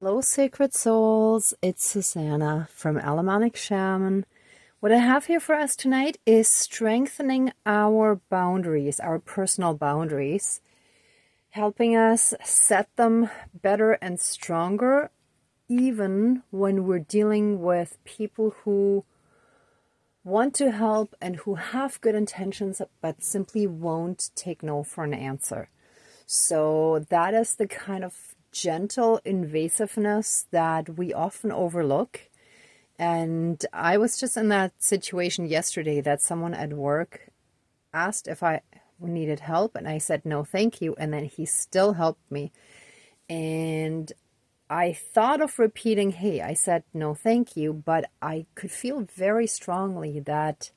Hello, sacred souls. It's Susanna from Alamanic Shaman. What I have here for us tonight is strengthening our boundaries, our personal boundaries, helping us set them better and stronger, even when we're dealing with people who want to help and who have good intentions, but simply won't take no for an answer. So that is the kind of gentle invasiveness that we often overlook. And I was just in that situation yesterday that someone at work asked if I needed help, and I said no thank you, and then he still helped me. And I thought of repeating, hey, I said no thank you, but I could feel very strongly that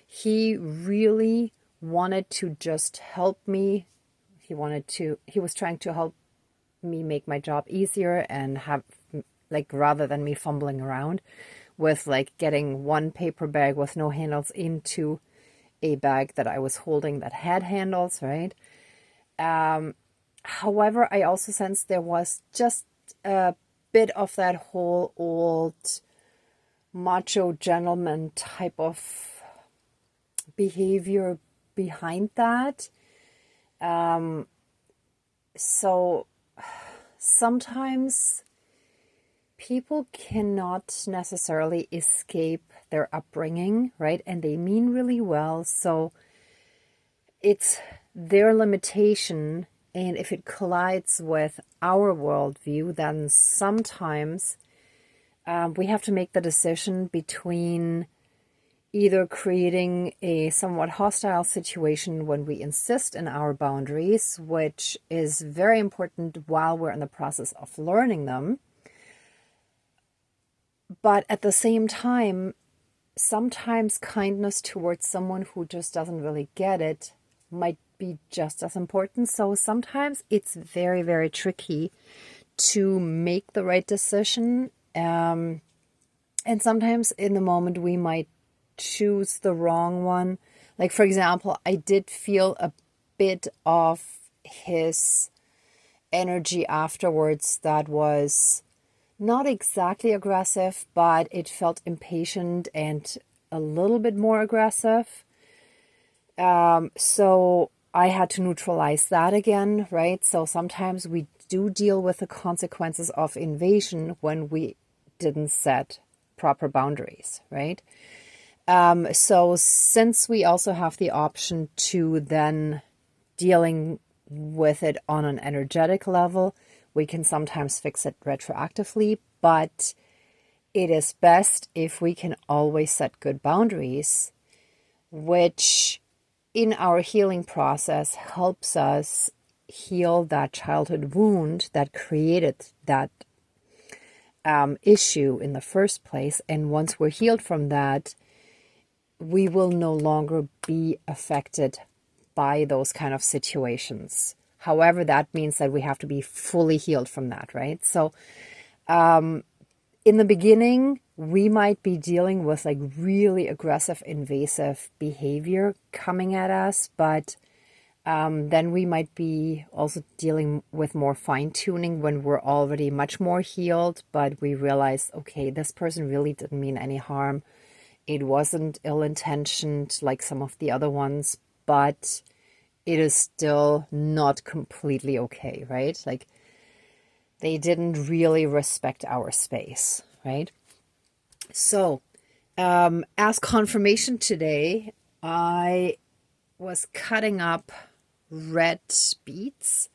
he really wanted to just help me. He was trying to help me make my job easier and have, like, rather than me fumbling around with like getting one paper bag with no handles into a bag that I was holding that had handles, right? However, I also sensed there was just a bit of that whole old macho gentleman type of behavior behind that. So sometimes people cannot necessarily escape their upbringing, right? And they mean really well. So it's their limitation. And if it collides with our worldview, then sometimes we have to make the decision between either creating a somewhat hostile situation when we insist in our boundaries, which is very important while we're in the process of learning them. But at the same time, sometimes kindness towards someone who just doesn't really get it might be just as important. So sometimes it's very, very tricky to make the right decision. And sometimes in the moment we might choose the wrong one. Like, for example, I did feel a bit of his energy afterwards that was not exactly aggressive, but it felt impatient and a little bit more aggressive. So I had to neutralize that again, right? So sometimes we do deal with the consequences of invasion when we didn't set proper boundaries, right? So since we also have the option to then dealing with it on an energetic level, we can sometimes fix it retroactively, but it is best if we can always set good boundaries, which in our healing process helps us heal that childhood wound that created that issue in the first place. And once we're healed from that, we will no longer be affected by those kind of situations. However, that means that we have to be fully healed from that, right? So in the beginning, we might be dealing with like really aggressive, invasive behavior coming at us, but then we might be also dealing with more fine-tuning when we're already much more healed, but we realize, okay, this person really didn't mean any harm. It wasn't ill-intentioned like some of the other ones, but it is still not completely okay, right? Like, they didn't really respect our space, right? So, as confirmation today, I was cutting up red beets.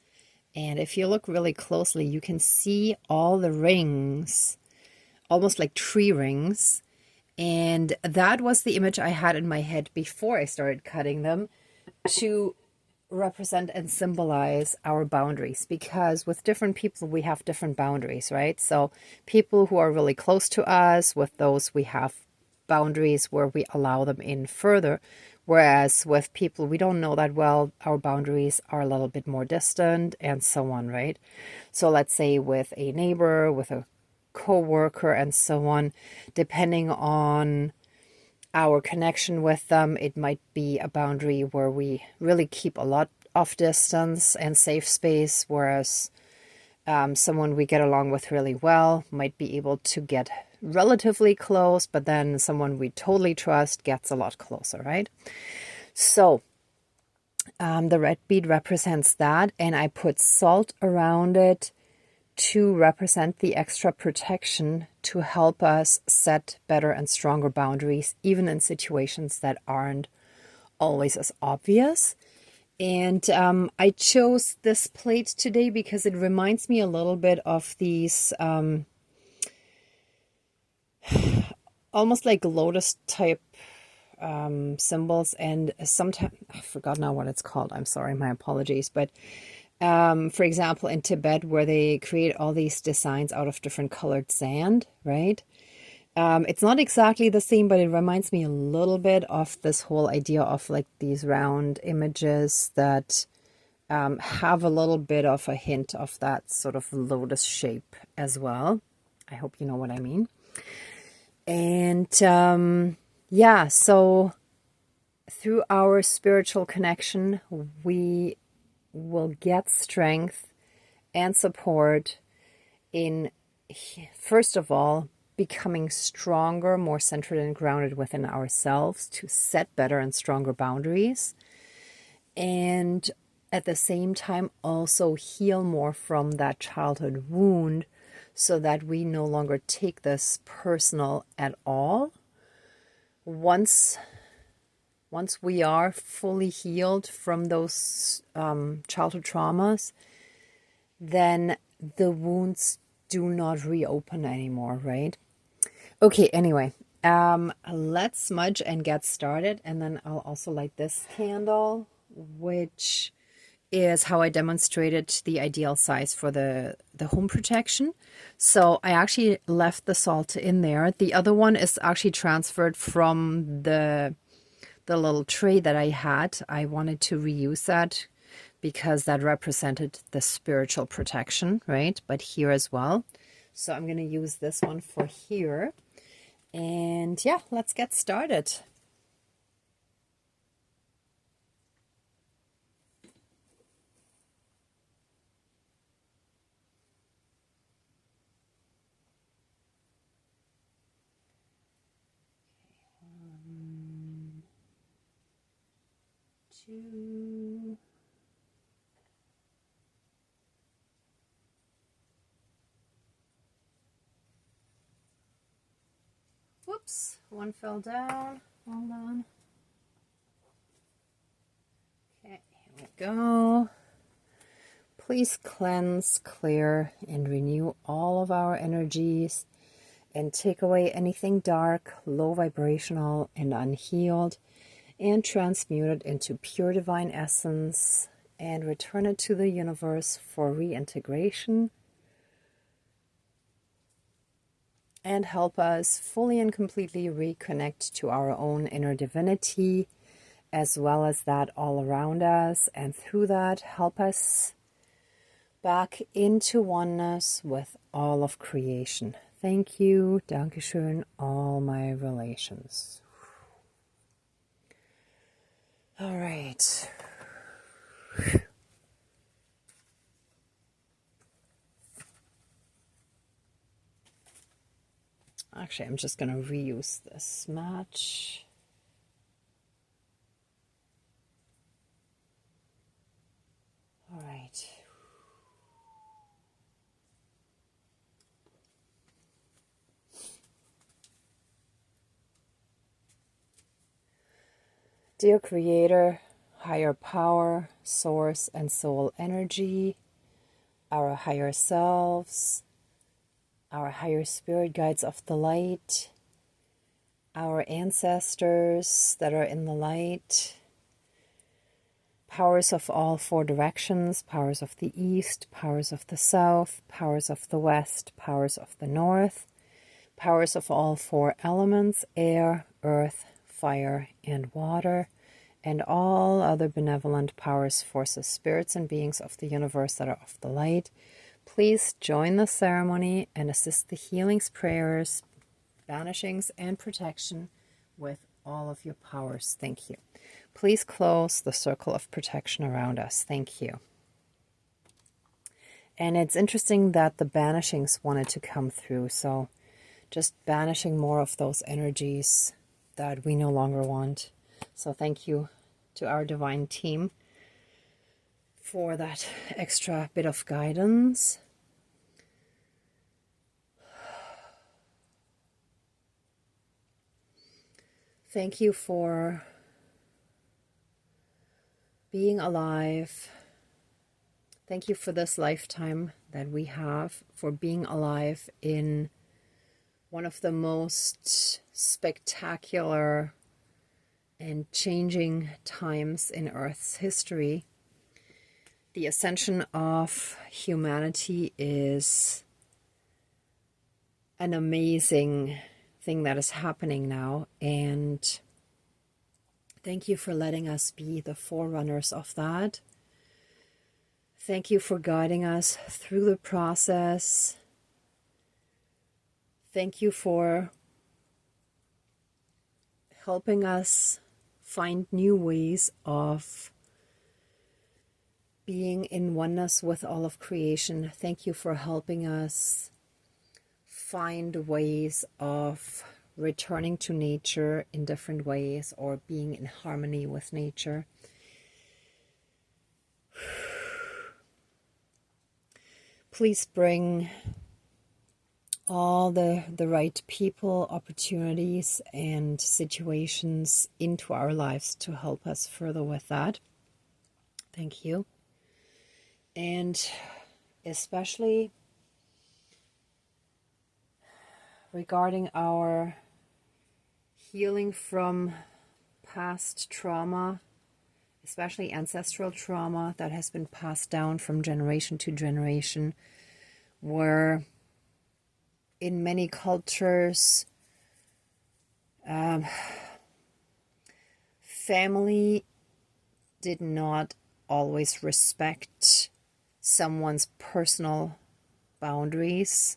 And if you look really closely, you can see all the rings, almost like tree rings. And that was the image I had in my head before I started cutting them, to represent and symbolize our boundaries, because with different people we have different boundaries, right? So people who are really close to us, with those we have boundaries where we allow them in further, whereas with people we don't know that well, our boundaries are a little bit more distant, and so on, right? So let's say with a neighbor, with a co-worker, and so on, depending on our connection with them, it might be a boundary where we really keep a lot of distance and safe space, whereas Someone we get along with really well might be able to get relatively close, but then someone we totally trust gets a lot closer, right? So the red bead represents that, and I put salt around it to represent the extra protection to help us set better and stronger boundaries, even in situations that aren't always as obvious. And I chose this plate today because it reminds me a little bit of these almost like lotus type symbols. And sometimes, I forgot now what it's called. I'm sorry, my apologies. But for example, in Tibet, where they create all these designs out of different colored sand, right? It's not exactly the same, but it reminds me a little bit of this whole idea of like these round images that have a little bit of a hint of that sort of lotus shape as well. I hope you know what I mean. And yeah, so through our spiritual connection, we will get strength and support in, first of all, becoming stronger, more centered and grounded within ourselves to set better and stronger boundaries. And at the same time, also heal more from that childhood wound so that we no longer take this personal at all. Once we are fully healed from those childhood traumas, then the wounds do not reopen anymore, right? Okay, anyway, let's smudge and get started. And then I'll also light this candle, which is how I demonstrated the ideal size for the home protection. So I actually left the salt in there. The other one is actually transferred from the little tray that I had. I wanted to reuse that because that represented the spiritual protection, right? But here as well. So I'm going to use this one for here. And yeah, let's get started. One, two. Whoops, one fell down. Hold on. Okay, here we go. Please cleanse, clear, and renew all of our energies and take away anything dark, low vibrational, and unhealed, and transmute it into pure divine essence and return it to the universe for reintegration and help us fully and completely reconnect to our own inner divinity as well as that all around us, and through that help us back into oneness with all of creation. Thank you, Dankeschön, all my relations. All right. Actually, I'm just going to reuse this match. All right. Dear Creator, higher power, source, and soul energy, our higher selves, our higher spirit guides of the light, our ancestors that are in the light, powers of all four directions, powers of the east, powers of the south, powers of the west, powers of the north, powers of all four elements, air, earth, fire, and water, and all other benevolent powers, forces, spirits, and beings of the universe that are of the light. Please join the ceremony and assist the healings, prayers, banishings, and protection with all of your powers. Thank you. Please close the circle of protection around us. Thank you. And it's interesting that the banishings wanted to come through. So just banishing more of those energies that we no longer want. So thank you to our divine team for that extra bit of guidance. Thank you for being alive. Thank you for this lifetime that we have, for being alive in one of the most spectacular and changing times in Earth's history. The ascension of humanity is an amazing thing that is happening now, and thank you for letting us be the forerunners of that. Thank you for guiding us through the process. Thank you for helping us find new ways of being in oneness with all of creation. Thank you for helping us find ways of returning to nature in different ways, or being in harmony with nature. Please bring all the right people, opportunities, and situations into our lives to help us further with that. Thank you. And especially regarding our healing from past trauma, especially ancestral trauma that has been passed down from generation to generation, where in many cultures, family did not always respect someone's personal boundaries,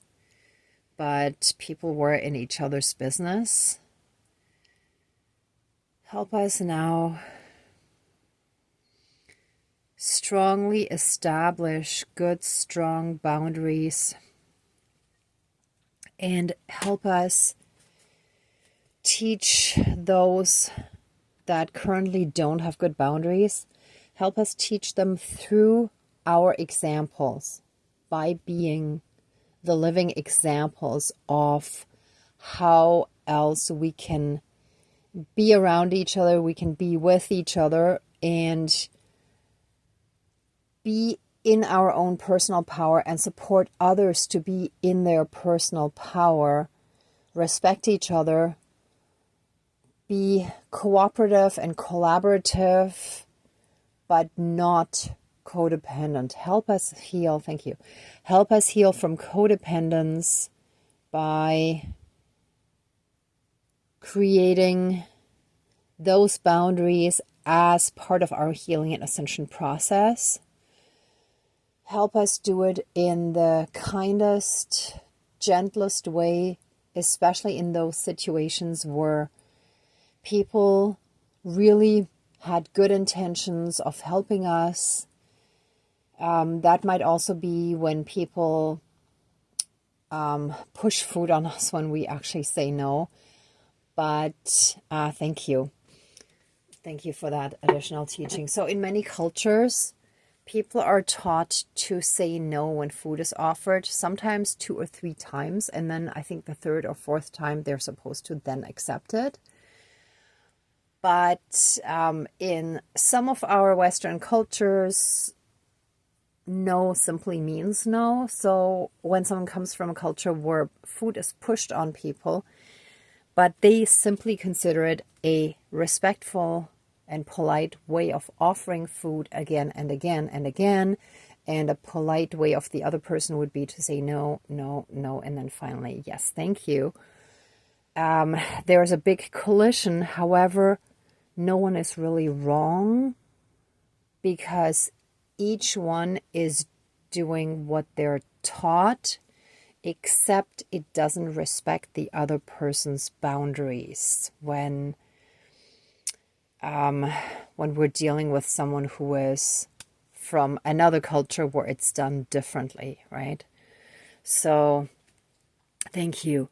but people were in each other's business. Help us now strongly establish good, strong boundaries, and help us teach those that currently don't have good boundaries. Help us teach them through our examples, by being the living examples of how else we can be around each other, we can be with each other, and be in our own personal power and support others to be in their personal power, respect each other, be cooperative and collaborative, but not codependent. Help us heal, thank you. Help us heal from codependence by creating those boundaries as part of our healing and ascension process. Help us do it in the kindest, gentlest way, especially in those situations where people really had good intentions of helping us. That might also be when people push food on us when we actually say no. But thank you. Thank you for that additional teaching. So in many cultures, people are taught to say no when food is offered, sometimes 2 or 3 times. And then I think the 3rd or 4th time, they're supposed to then accept it. But in some of our Western cultures, no simply means no. So when someone comes from a culture where food is pushed on people, but they simply consider it a respectful and polite way of offering food again and again and again, and a polite way of the other person would be to say no, no, no, and then finally, yes, thank you. There's a big collision. However, no one is really wrong, because each one is doing what they're taught, except it doesn't respect the other person's boundaries when we're dealing with someone who is from another culture where it's done differently, right? So thank you.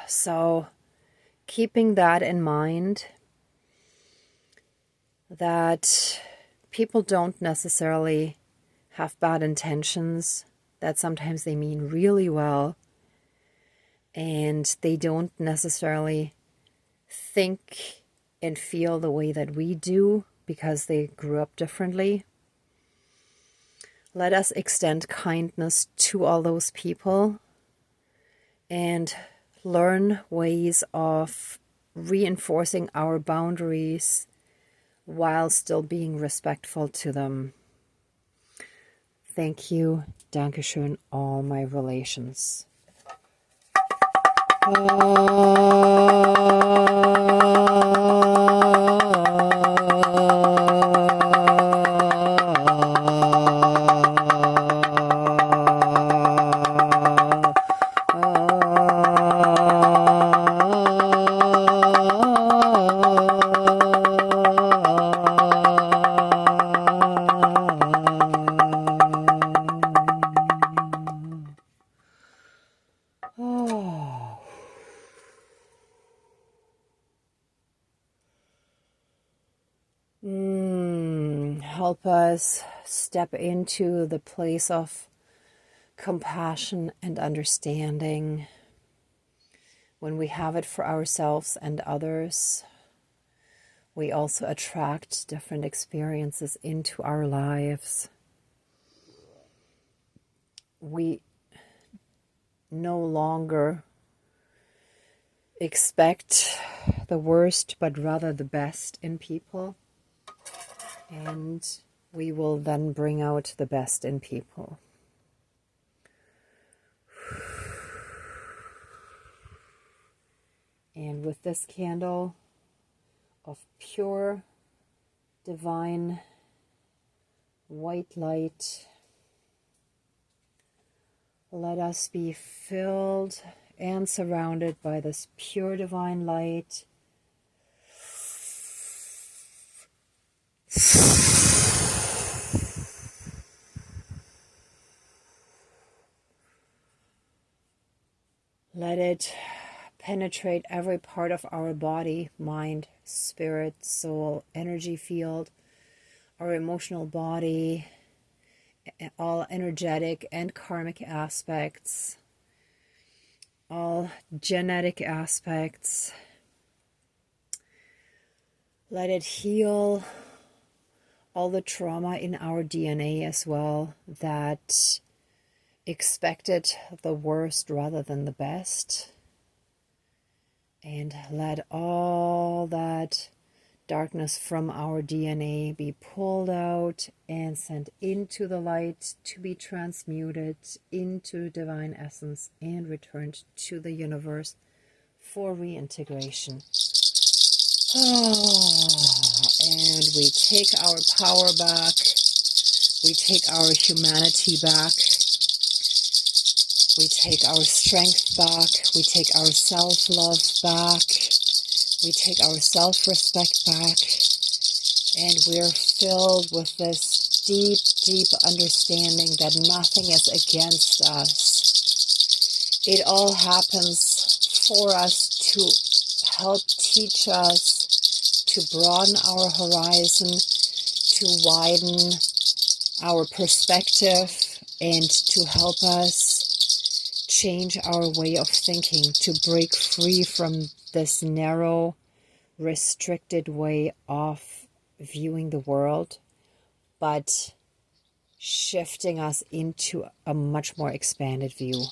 So keeping that in mind, that people don't necessarily have bad intentions, that sometimes they mean really well, and they don't necessarily think and feel the way that we do because they grew up differently. Let us extend kindness to all those people and learn ways of reinforcing our boundaries while still being respectful to them. Thank you. Dankeschön, all my relations. Help us step into the place of compassion and understanding. When we have it for ourselves and others, we also attract different experiences into our lives. We no longer expect the worst, but rather the best in people. And we will then bring out the best in people. And with this candle of pure, divine, white light, let us be filled and surrounded by this pure, divine light. Let it penetrate every part of our body, mind, spirit, soul, energy field, our emotional body, all energetic and karmic aspects, all genetic aspects. Let it heal all the trauma in our DNA as well that expected the worst rather than the best. And let all that darkness from our DNA be pulled out and sent into the light to be transmuted into divine essence and returned to the universe for reintegration. And we take our power back. We take our humanity back. We take our strength back. We take our self-love back. We take our self-respect back. And we're filled with this deep, deep understanding that nothing is against us. It all happens for us to help teach us, to broaden our horizon, to widen our perspective, and to help us change our way of thinking, to break free from this narrow, restricted way of viewing the world, but shifting us into a much more expanded view.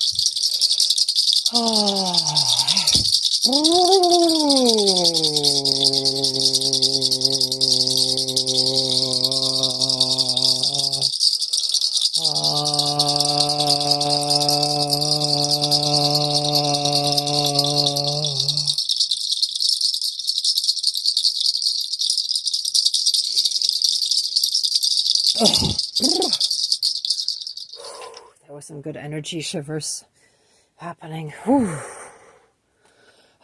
There was some good energy shivers happening. Whew.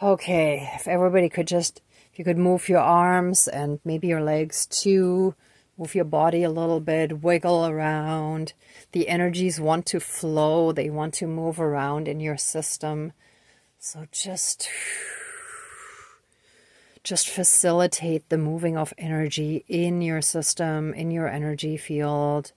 Okay, if everybody could just, if you could move your arms and maybe your legs too, Move your body a little bit, wiggle around. The energies want to flow, they want to move around in your system. So just facilitate the moving of energy in your system, in your energy field.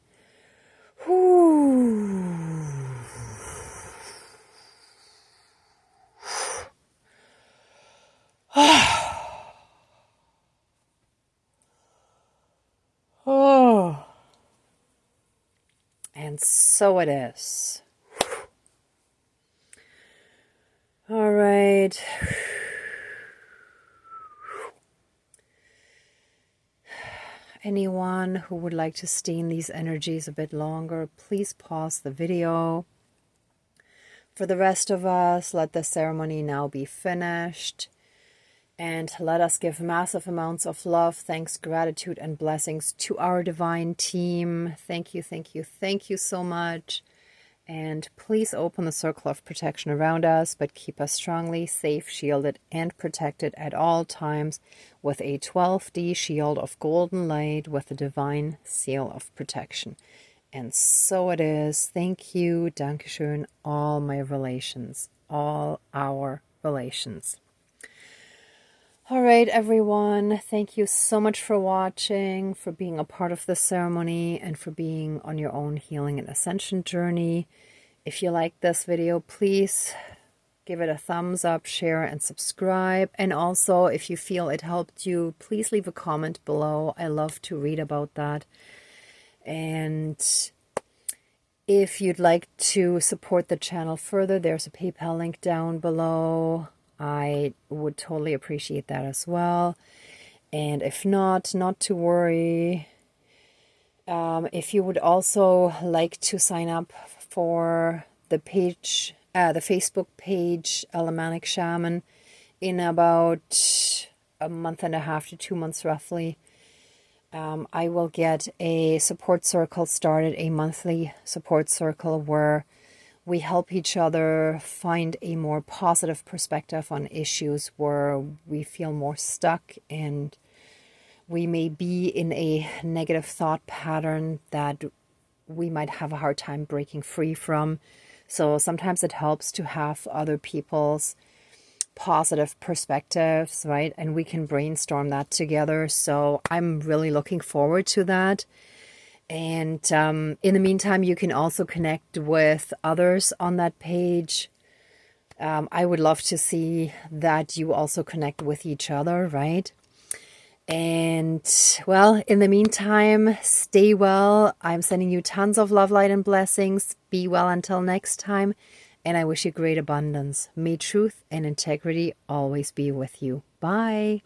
Oh. And so it is. All right. Anyone who would like to stay in these energies a bit longer, please pause the video. For the rest of us, let the ceremony now be finished. And let us give massive amounts of love, thanks, gratitude, and blessings to our divine team. Thank you, thank you, thank you so much. And please open the circle of protection around us, but keep us strongly safe, shielded, and protected at all times with a 12D shield of golden light with a divine seal of protection. And so it is. Thank you, Dankeschön, all my relations, all our relations. All right, everyone, thank you so much for watching, for being a part of the ceremony, and for being on your own healing and ascension journey. If you like this video, please give it a thumbs up, share, and subscribe. And also, if you feel it helped you, please leave a comment below. I love to read about that. And if you'd like to support the channel further, there's a PayPal link down below. I would totally appreciate that as well. And if not to worry. If you would also like to sign up for the page, the Facebook page, Alamanic Shaman, in about a month and a half to 2 months roughly, I will get a support circle started, a monthly support circle where we help each other find a more positive perspective on issues where we feel more stuck and we may be in a negative thought pattern that we might have a hard time breaking free from. So sometimes it helps to have other people's positive perspectives, right? And we can brainstorm that together. So I'm really looking forward to that. And in the meantime, you can also connect with others on that page. I would love to see that you also connect with each other, right? And, well, in the meantime, stay well. I'm sending you tons of love, light, and blessings. Be well until next time. And I wish you great abundance. May truth and integrity always be with you. Bye.